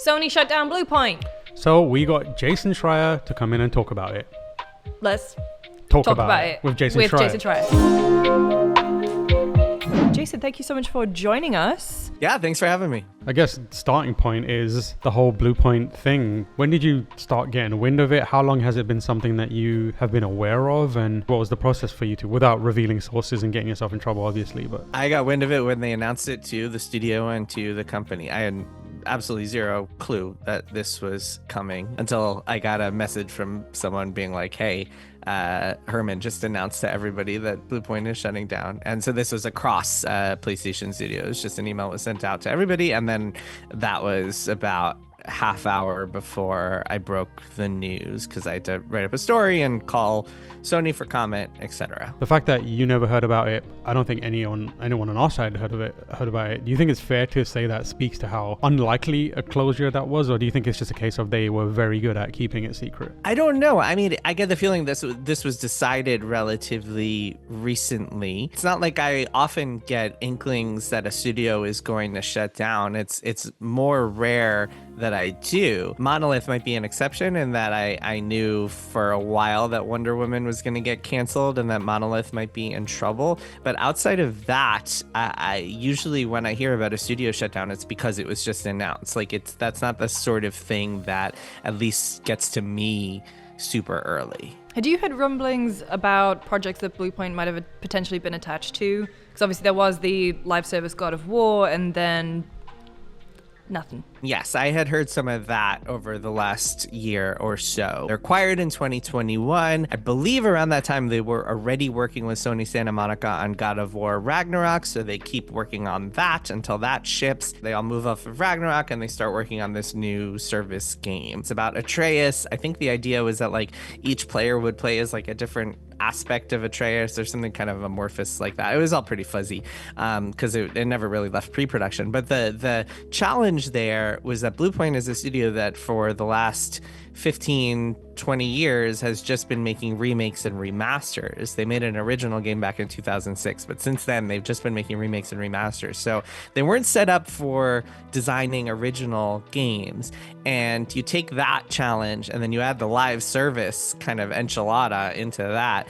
Sony shut down Bluepoint. So we got Jason Schreier to come in and talk about it. Let's talk about it with Jason Schreier. Jason, thank you so much for joining us. Yeah, thanks for having me. I guess starting point is the whole Bluepoint thing. When did you start getting wind of it? How long has it been something that you have been aware of? And what was the process for you to, without revealing sources and getting yourself in trouble, obviously? But I got wind of it when they announced it to the studio and to the company. I had absolutely zero clue that this was coming until I got a message from someone being like, hey, Herman just announced to everybody that Bluepoint is shutting down. And so this was across PlayStation Studios. Just an email was sent out to everybody. And then that was about half hour before I broke the news because I had to write up a story and call Sony for comment, etc. The fact that you never heard about it, I don't think anyone on our side heard about it. Do you think it's fair to say that speaks to how unlikely a closure that was, or do you think it's just a case of they were very good at keeping it secret? I don't know. I mean, I get the feeling this was decided relatively recently. It's not like I often get inklings that a studio is going to shut down. It's more rare that I do. Monolith might be an exception in that I knew for a while that Wonder Woman was going to get canceled and that Monolith might be in trouble. But outside of that, I usually when I hear about a studio shutdown, it's because it was just announced. Like that's not the sort of thing that at least gets to me super early. Had you heard rumblings about projects that Bluepoint might have potentially been attached to? Because obviously there was the live service God of War and then nothing. Yes, I had heard some of that over the last year or so. They're acquired in 2021. I believe around that time they were already working with Sony Santa Monica on God of War Ragnarok, so they keep working on that until that ships. They all move off of Ragnarok and they start working on this new service game. It's about Atreus. I think the idea was that like each player would play as like a different aspect of Atreus or something kind of amorphous like that. It was all pretty fuzzy because it never really left pre-production. But the challenge there was that Bluepoint is a studio that for the last 15, 20 years has just been making remakes and remasters. They made an original game back in 2006, but since then they've just been making remakes and remasters. So they weren't set up for designing original games. And you take that challenge and then you add the live service kind of enchilada into that,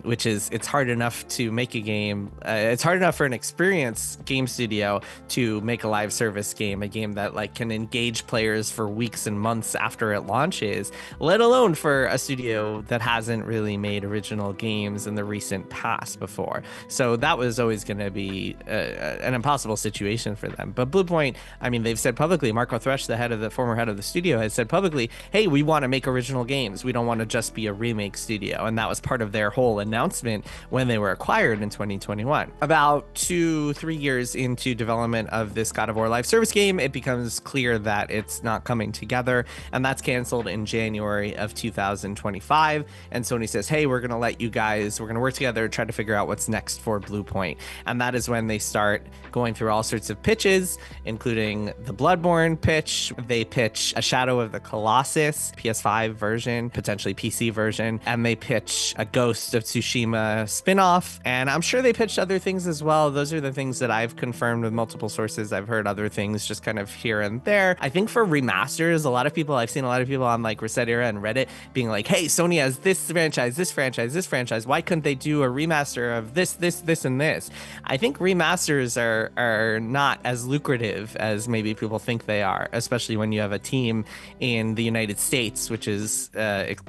which is, it's hard enough to make a game. It's hard enough for an experienced game studio to make a live service game, a game that like can engage players for weeks and months after it launches, let alone for a studio that hasn't really made original games in the recent past before. So that was always going to be an impossible situation for them. But Bluepoint, I mean, they've said publicly, Marco Thresh, the former head of the studio, has said publicly, hey, we want to make original games. We don't want to just be a remake studio. And that was part of their whole announcement when they were acquired in 2021. About 2-3 years into development of this God of War live service game, it becomes clear that it's not coming together, and that's canceled in January of 2025. And Sony says, hey, we're going to let you guys, we're going to work together, try to figure out what's next for Bluepoint. And that is when they start going through all sorts of pitches, including the Bloodborne pitch. They pitch a Shadow of the Colossus PS5 version, potentially PC version, and they pitch a Ghost of Tsushima spinoff. And I'm sure they pitched other things as well. Those are the things that I've confirmed with multiple sources. I've heard other things just kind of here and there. I think for remasters, I've seen a lot of people on like Resetera and Reddit being like, hey, Sony has this franchise, this franchise, this franchise. Why couldn't they do a remaster of this, and this? I think remasters are not as lucrative as maybe people think they are, especially when you have a team in the United States, which is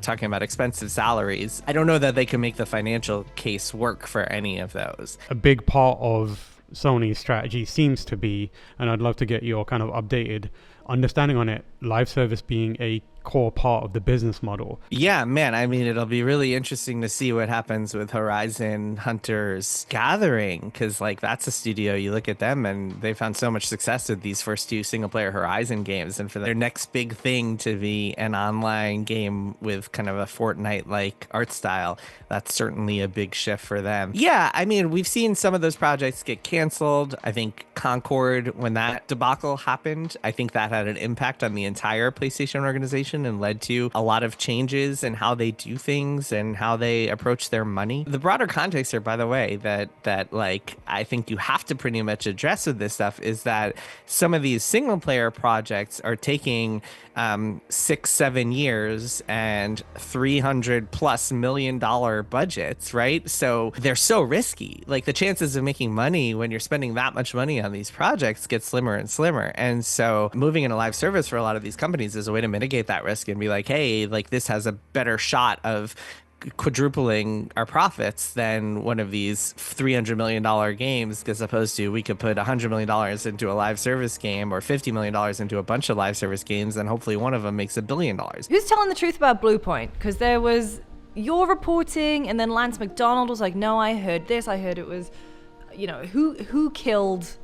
talking about expensive salaries. I don't know that they can make the financial case work for any of those. A big part of Sony's strategy seems to be, and I'd love to get your kind of updated understanding on it, live service being a core part of the business model. Yeah, man. I mean, it'll be really interesting to see what happens with Horizon Hunters Gathering, because like that's a studio, you look at them and they found so much success with these first two single player Horizon games, and for their next big thing to be an online game with kind of a Fortnite like art style, that's certainly a big shift for them. Yeah, I mean, we've seen some of those projects get canceled. I think Concord, when that debacle happened, I think that had an impact on the entire PlayStation organization acquisition and led to a lot of changes in how they do things and how they approach their money. The broader context here, by the way, that like I think you have to pretty much address with this stuff is that some of these single player projects are taking 6-7 years and $300+ million budgets, right? So they're so risky. Like the chances of making money when you're spending that much money on these projects get slimmer and slimmer. And so moving into live service for a lot of these companies is a way to mitigate that risk and be like, hey, like this has a better shot of quadrupling our profits than one of these $300 million games, as opposed to we could put $100 million into a live service game or $50 million into a bunch of live service games, and hopefully one of them makes $1 billion. Who's telling the truth about Bluepoint? Because there was your reporting, and then Lance McDonald was like, no, I heard this. I heard it was, who killed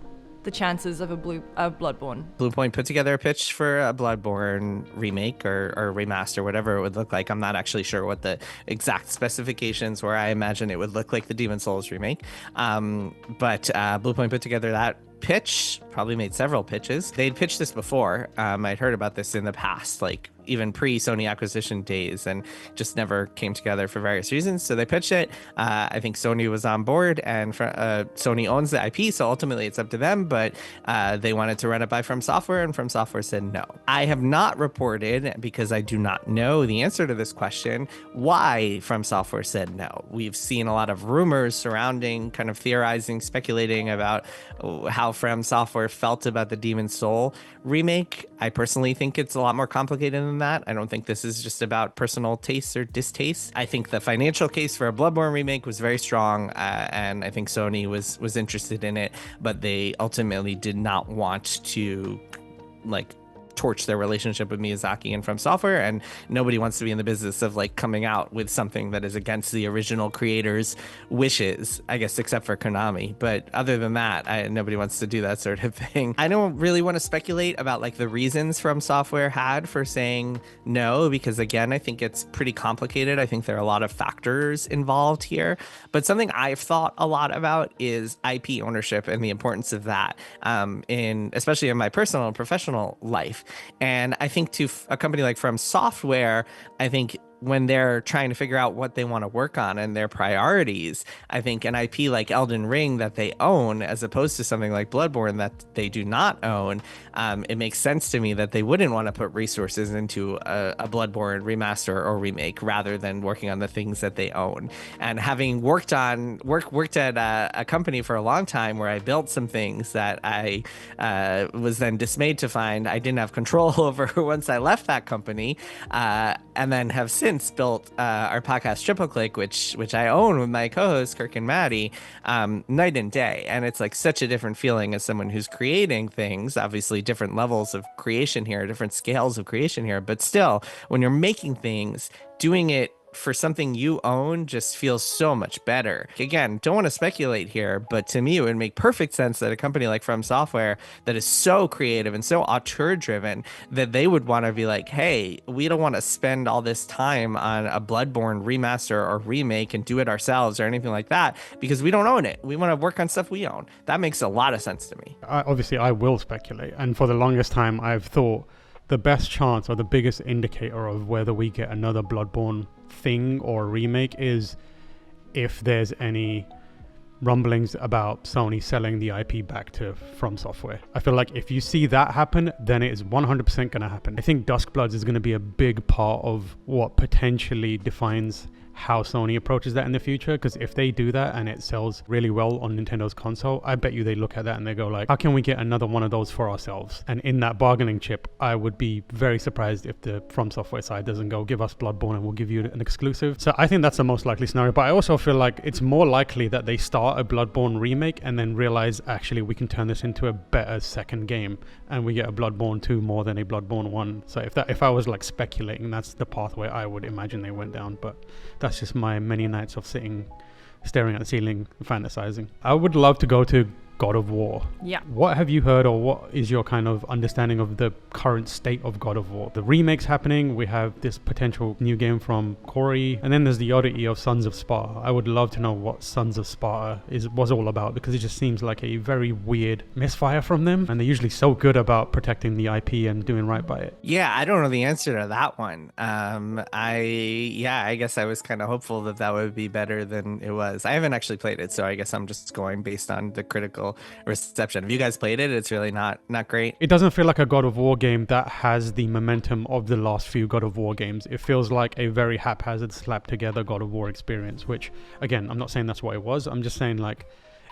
the chances of Bloodborne? Bluepoint put together a pitch for a Bloodborne remake or remaster, whatever it would look like. I'm not actually sure what the exact specifications were. I imagine it would look like the Demon Souls remake. But Bluepoint put together that pitch, probably made several pitches. They'd pitched this before. I'd heard about this in the past, like even pre-Sony acquisition days, and just never came together for various reasons. So they pitched it. I think Sony was on board, and Sony owns the IP, so ultimately it's up to them, but they wanted to run it by FromSoftware, and FromSoftware said no. I have not reported, because I do not know the answer to this question, why FromSoftware said no. We've seen a lot of rumors surrounding, kind of theorizing, speculating about how FromSoftware felt about the Demon's Soul remake. I personally think it's a lot more complicated than that. I don't think this is just about personal taste or distaste. I think the financial case for a Bloodborne remake was very strong, and I think Sony was interested in it, but they ultimately did not want to torch their relationship with Miyazaki and FromSoftware, and nobody wants to be in the business of coming out with something that is against the original creator's wishes, I guess, except for Konami. But other than that, nobody wants to do that sort of thing. I don't really want to speculate about the reasons FromSoftware had for saying no, because again, I think it's pretty complicated. I think there are a lot of factors involved here, but something I've thought a lot about is IP ownership and the importance of that, especially in my personal and professional life. And I think to a company like FromSoftware, I think when they're trying to figure out what they want to work on and their priorities, I think an IP like Elden Ring that they own, as opposed to something like Bloodborne that they do not own, it makes sense to me that they wouldn't want to put resources into a Bloodborne remaster or remake rather than working on the things that they own. And having worked at a company for a long time where I built some things that I was then dismayed to find I didn't have control over once I left that company, and then have since built our podcast Triple Click, which I own with my co-hosts Kirk and Maddie, night and day. And it's such a different feeling as someone who's creating things. Obviously different levels of creation here, different scales of creation here, but still, when you're making things, doing it for something you own just feels so much better. Again, don't want to speculate here, but to me, it would make perfect sense that a company like FromSoftware that is so creative and so auteur-driven, that they would want to be like, hey, we don't want to spend all this time on a Bloodborne remaster or remake and do it ourselves or anything like that, because we don't own it. We want to work on stuff we own. That makes a lot of sense to me. Obviously, I will speculate, and for the longest time, I've thought the best chance or the biggest indicator of whether we get another Bloodborne thing or remake is if there's any rumblings about Sony selling the IP back to FromSoftware. I feel like if you see that happen, then it is 100% going to happen. I think Duskbloods is going to be a big part of what potentially defines how Sony approaches that in the future, because if they do that and it sells really well on Nintendo's console, I bet you they look at that and they go how can we get another one of those for ourselves? And in that bargaining chip, I would be very surprised if the FromSoftware side doesn't go, give us Bloodborne and we'll give you an exclusive. So I think that's the most likely scenario, but I also feel like it's more likely that they start a Bloodborne remake and then realize, actually, we can turn this into a better second game and we get a Bloodborne 2 more than a Bloodborne 1. So if I was speculating, that's the pathway I would imagine they went down, but that's just my many nights of staring at the ceiling, fantasizing. I would love to go to God of War. Yeah. What have you heard, or what is your kind of understanding of the current state of God of War? The remake's happening, we have this potential new game from Corey, and then there's the oddity of Sons of Sparta. I would love to know what Sons of Sparta was all about, because it just seems like a very weird misfire from them, and they're usually so good about protecting the IP and doing right by it. Yeah, I don't know the answer to that one. I guess I was kind of hopeful that that would be better than it was. I haven't actually played it, so I guess I'm just going based on the critical reception. Have you guys played it? It's really not great. It doesn't feel like a God of War game that has the momentum of the last few God of War games. It feels like a very haphazard, slapped together God of War experience, which, again, I'm not saying that's what it was. I'm just saying, like,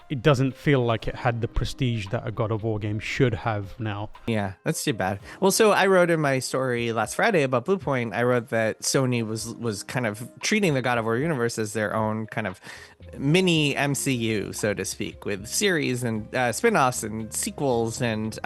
it doesn't feel like it had the prestige that a God of War game should have now. Yeah, that's too bad. Well, so I wrote in my story last Friday about Bluepoint, I wrote that Sony was kind of treating the God of War universe as their own kind of mini MCU, so to speak, with series and spin-offs and sequels. And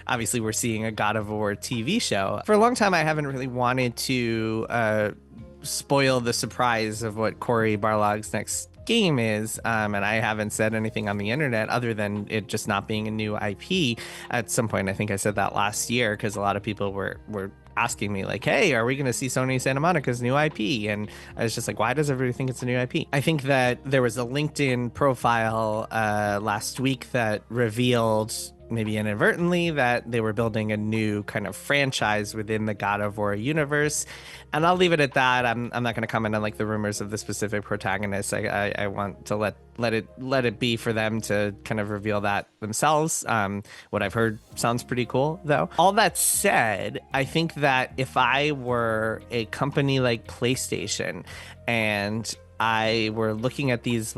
obviously we're seeing a God of War TV show. For a long time, I haven't really wanted to spoil the surprise of what Cory Barlog's next game is, and I haven't said anything on the internet other than it just not being a new IP. At some point, I think I said that last year, because a lot of people were asking me like, hey, are we going to see Sony Santa Monica's new IP? And I was just like, why does everybody think it's a new IP? I think that there was a LinkedIn profile last week that revealed, maybe inadvertently, that they were building a new kind of franchise within the God of War universe. And I'll leave it at that. I'm not going to comment on like the rumors of the specific protagonists. I want to let it be for them to kind of reveal that themselves. What I've heard sounds pretty cool, though. All that said, I think that if I were a company like PlayStation and I was looking at these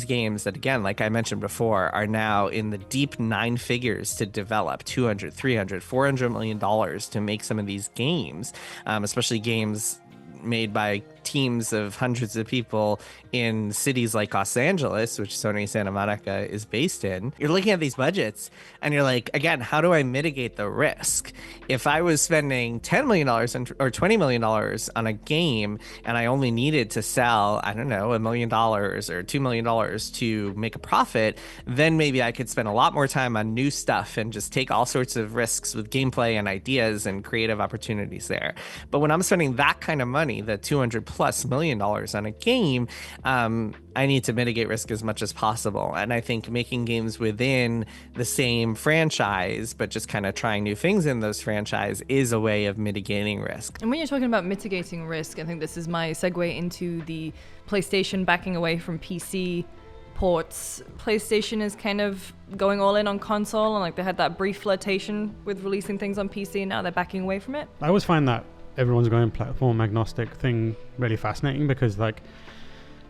games that, again, like I mentioned before, are now in the deep 9 figures to develop, 200, 300, 400 million dollars to make some of these games, especially games made by teams of hundreds of people in cities like Los Angeles, which Sony Santa Monica is based in. You're looking at these budgets and you're like, again, how do I mitigate the risk? If I was spending $10 million or $20 million on a game and I only needed to sell, I don't know, $1 million or $2 million to make a profit, then maybe I could spend a lot more time on new stuff and just take all sorts of risks with gameplay and ideas and creative opportunities there. But when I'm spending that kind of money, the $200+ million on a game, I need to mitigate risk as much as possible. And I think making games within the same franchise, but just kind of trying new things in those franchise, is a way of mitigating risk. And when you're talking about mitigating risk, I think this is my segue into the PlayStation backing away from PC ports. PlayStation is kind of going all in on console, and like they had that brief flirtation with releasing things on PC, and now they're backing away from it. I always find that everyone's going platform agnostic thing really fascinating, because like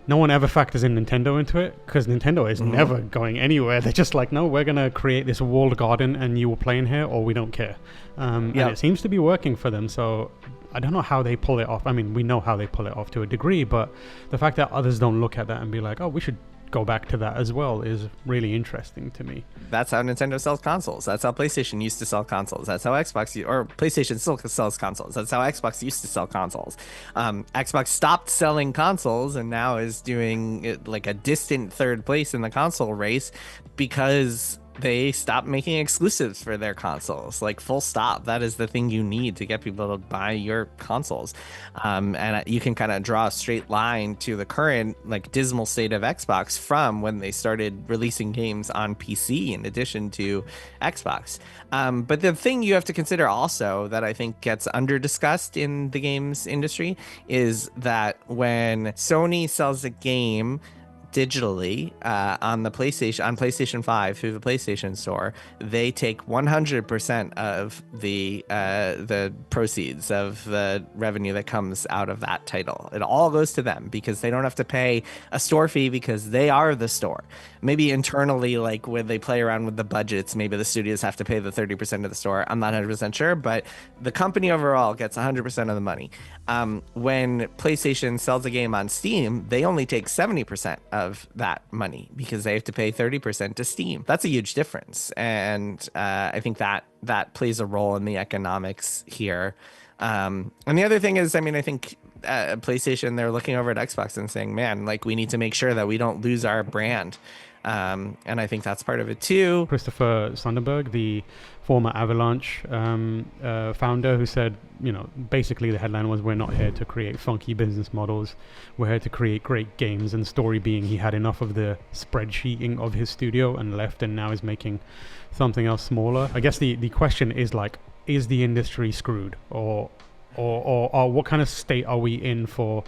no one ever factors in Nintendo into it, because Nintendo is never going anywhere. They're just like, no, we're going to create this walled garden and you will play in here or we don't care. And it seems to be working for them. So I don't know how they pull it off. I mean, we know how they pull it off to a degree, but the fact that others don't look at that and be like, oh, we should go back to that as well is really interesting to me. That's how Nintendo sells consoles. That's how PlayStation used to sell consoles. That's how PlayStation still sells consoles. That's how Xbox used to sell consoles. Xbox stopped selling consoles and now is doing like a distant third place in the console race because they stopped making exclusives for their consoles. Like, full stop. That is the thing you need to get people to buy your consoles. And you can kind of draw a straight line to the current like dismal state of Xbox from when they started releasing games on PC in addition to Xbox. But the thing you have to consider also that I think gets under discussed in the games industry is that when Sony sells a game digitally on PlayStation 5 through the PlayStation Store, they take 100% of the proceeds of the revenue that comes out of that title. It all goes to them because they don't have to pay a store fee because they are the store. Maybe internally, like when they play around with the budgets, maybe the studios have to pay the 30% of the store. I'm not 100% sure, but the company overall gets 100% of the money. When PlayStation sells a game on Steam, they only take 70% of that money because they have to pay 30% to Steam. That's a huge difference. And I think that plays a role in the economics here. And the other thing is, I mean, I think PlayStation, they're looking over at Xbox and saying, man, like we need to make sure that we don't lose our brand. And I think that's part of it too. Christopher Sunderberg, the former Avalanche founder, who said, basically the headline was, "We're not here to create funky business models. We're here to create great games." And the story being he had enough of the spreadsheeting of his studio and left, and now is making something else smaller. I guess the question is like, is the industry screwed, or what kind of state are we in for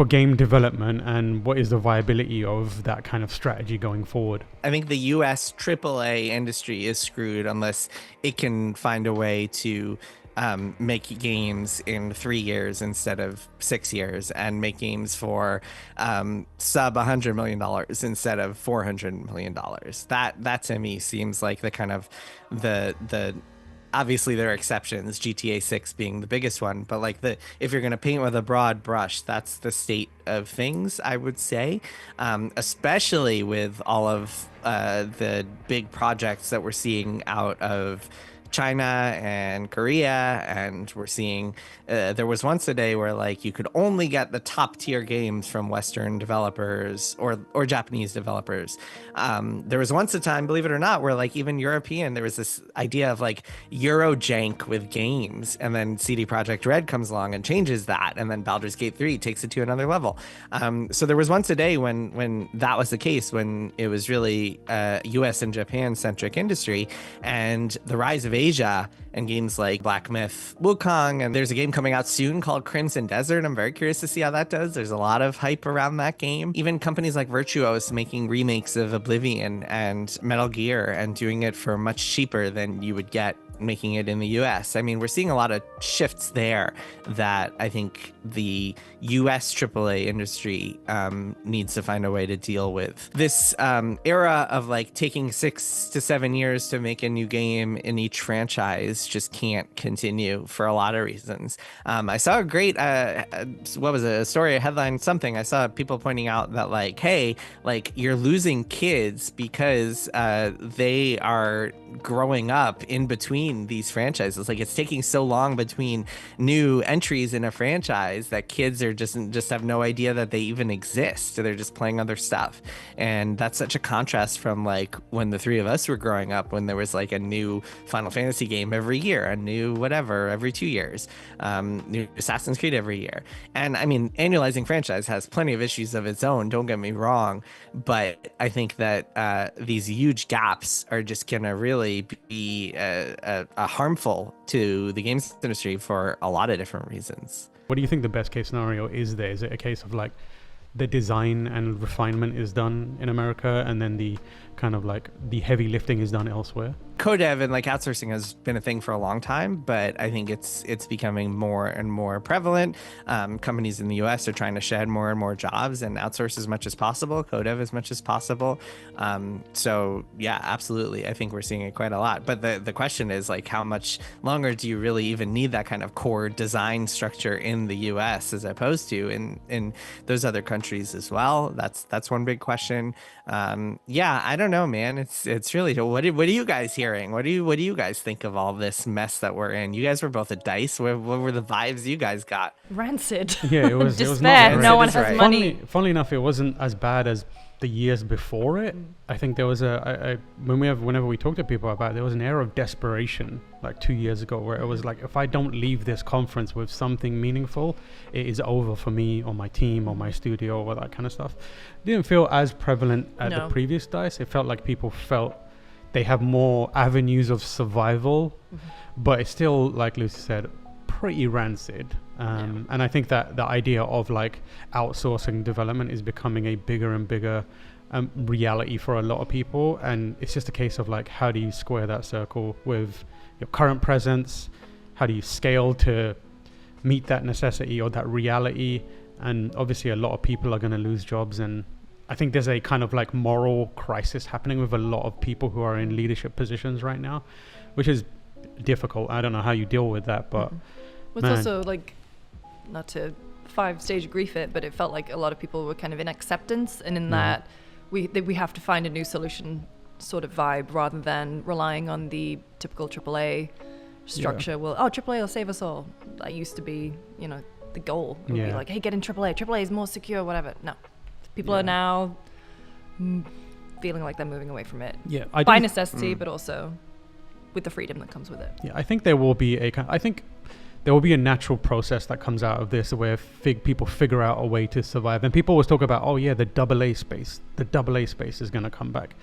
game development, and what is the viability of that kind of strategy going forward? I think the US AAA industry is screwed unless it can find a way to make games in 3 years instead of 6 years, and make games for sub $100 million instead of $400 million. That to me seems like the kind of the obviously there are exceptions, GTA 6 being the biggest one, but like if you're going to paint with a broad brush, that's the state of things, I would say, especially with all of the big projects that we're seeing out of China and Korea, and we're seeing there was once a day where like you could only get the top tier games from Western developers or Japanese developers. There was once a time, believe it or not, where like even European, there was this idea of like Eurojank with games, and then CD Projekt Red comes along and changes that, and then Baldur's Gate 3 takes it to another level. So there was once a day when that was the case, when it was really US and Japan centric industry, and the rise of Asia and games like Black Myth Wukong, and there's a game coming out soon called Crimson Desert. I'm very curious to see how that does. There's a lot of hype around that game. Even companies like Virtuos making remakes of Oblivion and Metal Gear, and doing it for much cheaper than you would get making it in the US. I mean, we're seeing a lot of shifts there that I think the US AAA industry needs to find a way to deal with. This era of like taking 6 to 7 years to make a new game in each franchise just can't continue for a lot of reasons. I saw a great, what was it, a story, a headline, something. I saw people pointing out that like, hey, like you're losing kids because they are growing up in between these franchises. Like it's taking so long between new entries in a franchise that kids are just have no idea that they even exist. So they're just playing other stuff. And that's such a contrast from like when the three of us were growing up, when there was like a new Final Fantasy game every year, a new whatever every 2 years, new Assassin's Creed every year. And I mean, annualizing franchise has plenty of issues of its own, don't get me wrong, but I think that these huge gaps are just gonna really be harmful to the games industry for a lot of different reasons. What do you think the best case scenario is there? Is it a case of like the design and refinement is done in America, and then the kind of like the heavy lifting is done elsewhere? Co-dev and like outsourcing has been a thing for a long time, but I think it's becoming more and more prevalent. Companies in the US are trying to shed more and more jobs and outsource as much as possible, co-dev as much as possible. So yeah, absolutely. I think we're seeing it quite a lot. But the question is like, how much longer do you really even need that kind of core design structure in the US as opposed to in those other countries as well? That's one big question. Yeah, I don't know, man. It's really, what are you guys hearing? What do you guys think of all this mess that we're in? You guys were both at DICE. What were the vibes you guys got? Rancid. Yeah, it was. Despair. It was not great. No one has money. Funnily enough, it wasn't as bad as the years before it. I think there was whenever we talk to people about it, there was an era of desperation like 2 years ago where it was like, if I don't leave this conference with something meaningful, it is over for me or my team or my studio or that kind of stuff. Didn't feel as prevalent at the previous DICE. It felt like people felt they have more avenues of survival, but it's still, like Lucy said, pretty rancid. And I think that the idea of like outsourcing development is becoming a bigger and bigger reality for a lot of people. And it's just a case of like, how do you square that circle with your current presence? How do you scale to meet that necessity or that reality? And obviously a lot of people are going to lose jobs, and I think there's a kind of like moral crisis happening with a lot of people who are in leadership positions right now, which is difficult. I don't know how you deal with that, but it's also like, not to 5-stage grief it, but it felt like a lot of people were kind of in acceptance and in that we have to find a new solution sort of vibe, rather than relying on the typical AAA structure. Well, AAA will save us all. That used to be, the goal. It would be like, hey, get in AAA. AAA is more secure, whatever. No. People are now feeling like they're moving away from it. Yeah, By necessity, but also with the freedom that comes with it. Yeah, I think there will be a natural process that comes out of this where people figure out a way to survive. And people always talk about, oh yeah, the AA space. The AA space is going to come back.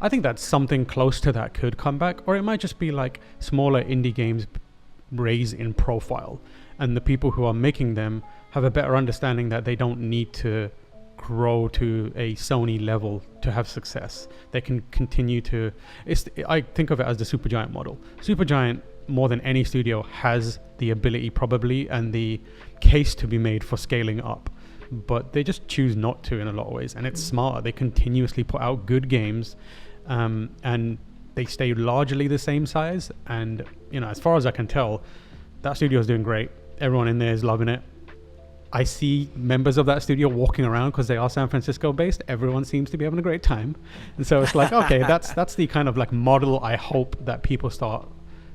I think that something close to that could come back, or it might just be like smaller indie games raise in profile, and the people who are making them have a better understanding that they don't need to grow to a Sony level to have success. They can continue to. I think of it as the Supergiant model. Supergiant, more than any studio, has the ability probably and the case to be made for scaling up, but they just choose not to in a lot of ways, and it's smarter. They continuously put out good games, and they stay largely the same size. And as far as I can tell, that studio is doing great. Everyone in there is loving it. I see members of that studio walking around because they are San Francisco based. Everyone seems to be having a great time, and so it's like, okay, that's the kind of like model I hope that people start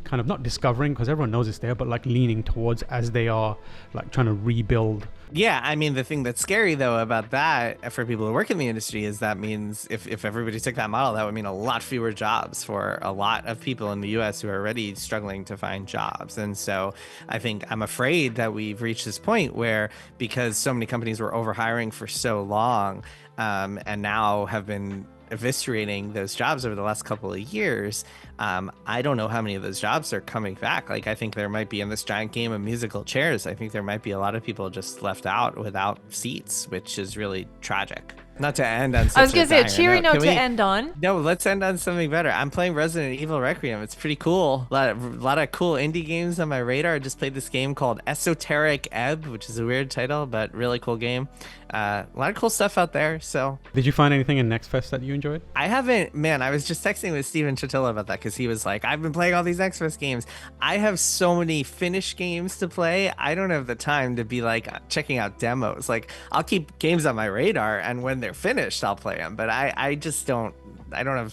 kind of not discovering, because everyone knows it's there, but like leaning towards as they are like trying to rebuild. Yeah, I mean, the thing that's scary though about that for people who work in the industry is that means if everybody took that model, that would mean a lot fewer jobs for a lot of people in the US who are already struggling to find jobs. And so I'm afraid that we've reached this point where, because so many companies were overhiring for so long, and now have been eviscerating those jobs over the last couple of years, I don't know how many of those jobs are coming back. Like, I think there might be, in this giant game of musical chairs, I think there might be a lot of people just left out without seats, which is really tragic. Not to end on such I was going to say a cheery note note to end on. No, let's end on something better. I'm playing Resident Evil Requiem. It's pretty cool. A lot of cool indie games on my radar. I just played this game called Esoteric Ebb, which is a weird title, but really cool game. A lot of cool stuff out there. So, did you find anything in Next Fest that you enjoyed? I haven't, man. I was just texting with Steven Chatilla about that, because he was like, I've been playing all these Next Fest games. I have so many finished games to play. I don't have the time to be like checking out demos. Like, I'll keep games on my radar, and when they're finished, I'll play them. But I just don't have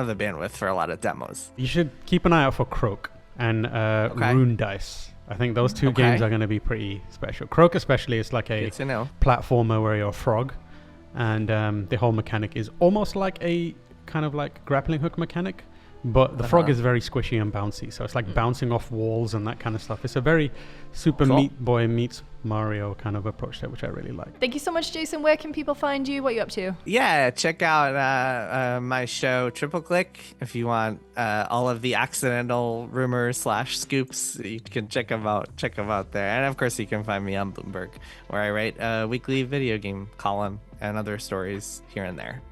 the bandwidth for a lot of demos. You should keep an eye out for Croak and Rune Dice. I think those two games are going to be pretty special. Croak especially is like a platformer where you're a frog, and the whole mechanic is almost like a kind of like grappling hook mechanic, but the frog is very squishy and bouncy, so it's like bouncing off walls and that kind of stuff. It's a very Super Meat Boy meets Mario kind of approach there, which I really like. Thank you so much, Jason. Where can people find you? What are you up to? Yeah, check out my show Triple Click if you want all of the accidental rumors / scoops. You can check them out there. And of course, you can find me on Bloomberg, where I write a weekly video game column and other stories here and there.